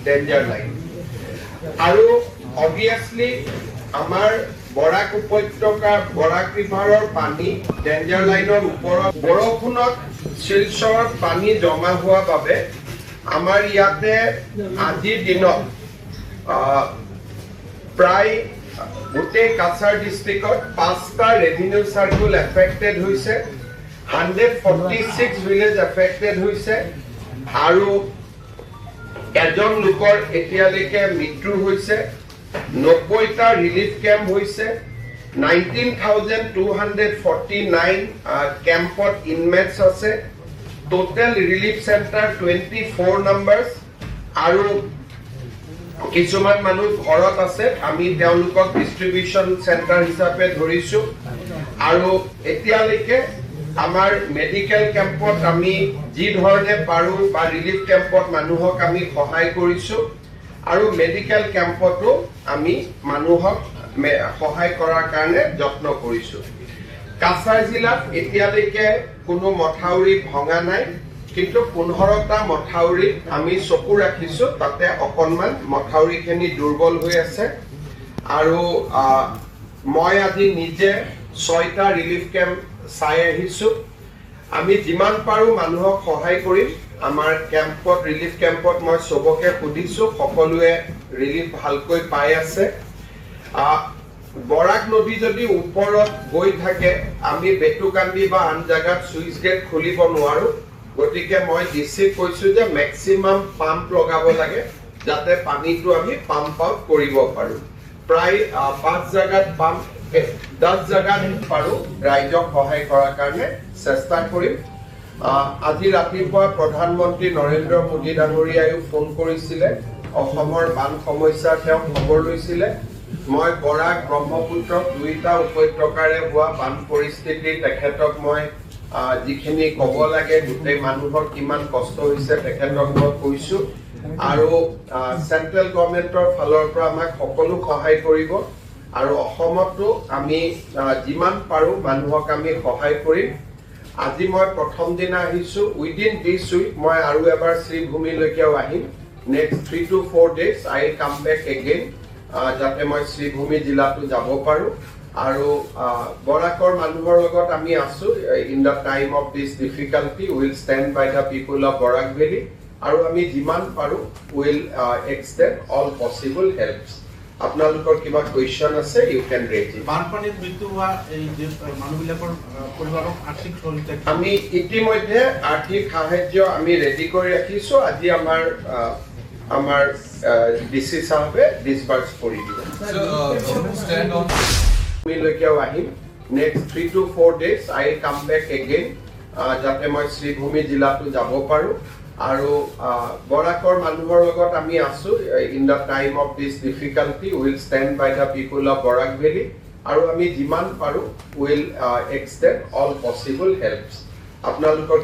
danger line আৰু obviously আমাৰ বৰাক উপত্যকা বৰাক ৰিভাৰৰ পানী ডেঞ্জাৰ লাইনৰ ওপৰত বৰষুণত শিলচৰত পানী জমা হোৱা বাবে আমাৰ ইয়াতে আজিৰ দিনত প্ৰায় গোটেই কাছাৰ ডিষ্ট্ৰিক্টত 5টা ৰেভিনিউ চাৰ্কুল এফেক্টেড হৈছে 146 ভিলেজ এফেক্টেড হৈছে আৰু এজন লোকৰ এতিয়ালৈকে মৃত্যু হৈছে 90টা ৰিলিফ কেম্প হৈছে 19,249 কেম্পত ইনমেটছ আছে টোটেল ৰিলিফ চেণ্টাৰ 24 নাম্বাৰছ আৰু কিছুমান মানুহ ঘৰত আছে আমি তেওঁলোকক ডিস্ট্ৰিবিউশন চেণ্টাৰ হিচাপে ধৰিছো আৰু এতিয়ালৈকে আমাৰ মেডিকেল কেম্পত আমি যি ধৰণে পাৰো বা ৰিলিফ কেম্পত মানুহক আমি সহায় কৰিছো আৰু মেডিকেল কেম্পতো আমি মানুহক সহায় কৰাৰ কাৰণে যত্ন কৰিছো কাছাৰ জিলাত এতিয়ালৈকে কোনো মথাউৰি ভঙা নাই কিন্তু 15টা মথাউৰি আমি চকু ৰাখিছো তাতে অকনমান মথাউৰিখিনি দুৰ্বল হৈ আছে আৰু মই আজি নিজে 6টা ৰিলিফ কেম্প চাই আহিছো আমি যিমান পাৰো মানুহক সহায় কৰিম আমাৰ কেম্পত ৰিলিফ কেম্পত মই সবকে সুধিছো সকলোৱে ৰিলিফ ভালকৈ পাই আছে বৰাক নদী যদি ওপৰত গৈ থাকে আমি বেটুকান্দি বা আন জায়গাত সুইচ গেট খুলিব নোৱাৰো গতিকে মই ডিসি কৈছো যে ম্যাক্সিমাম পাম্প লগাব লাগে যাতে পানীটো আমি পাম্প আউট কৰিব পাৰো প্ৰায় 5 জায়গাত পাম্প 10 জায়গাত পাৰো ৰাইজক সহায় কৰাৰ কাৰণে চেষ্টা কৰিম আজি ৰাতিপুৱা প্ৰধানমন্ত্ৰী নৰেন্দ্ৰ মোদী ডাঙৰীয়ায়ো ফোন কৰিছিলে অসমৰ বান সমস্যা তেওঁ খবৰ লৈছিলে মই বৰাক ব্ৰহ্মপুত্ৰ দুইটা উপত্যকাৰে হোৱা বান পৰিস্থিতি তেখেতক মই যিখিনি ক'ব লাগে গোটেই মানুহৰ কিমান কষ্ট হৈছে তেখেতক মই কৈছো আৰু সেন্ট্ৰেল গভৰ্ণমেন্টৰ ফালৰ পৰা আমাক সকলো সহায় কৰিব আৰু অসমতো আমি যিমান পাৰো মানুহক আমি সহায় কৰিম আজি মই প্ৰথম দিনা আহিছো উইদিন দিস উইক মই আৰু এবাৰ শ্ৰীভূমিলৈকেও আহিম next 3 to 4 days I will come back again যাতে মই শ্ৰীভূমি জিলাটো যাব পাৰো আৰু বৰাকৰ মানুহৰ লগত আমি আছো in the time of this difficulty will stand by the people of Barak Valley আৰু আমি যিমান পাৰো will extend all possible helps আপোনালোকৰ কিবা কোৱেশ্চন আছে ইউ ক্যান ৰেজ ইট বানপানীত মৃত্যু হোৱা এই যে মানুহবিলাকৰ পৰিবাৰক আৰ্থিক সহায়তা আমি ইতিমধ্যে আৰ্থিক সাহায্য আমি ৰেডি কৰি ৰাখিছো আজি আমাৰ ডিসি সাহেবে ডিসবাৰ্স কৰি দিব stand on লৈকেও আহিম next 3 to 4 days I will come back again যাতে মই শ্ৰীভূমি জিলাটো যাব পাৰো আৰু বৰাকৰ মানুহৰ লগত আমি আছো in the time of this difficulty will stand by the people of Barak Valley আৰু আমি যিমান পাৰো will extend all possible helps আপোনালোকৰ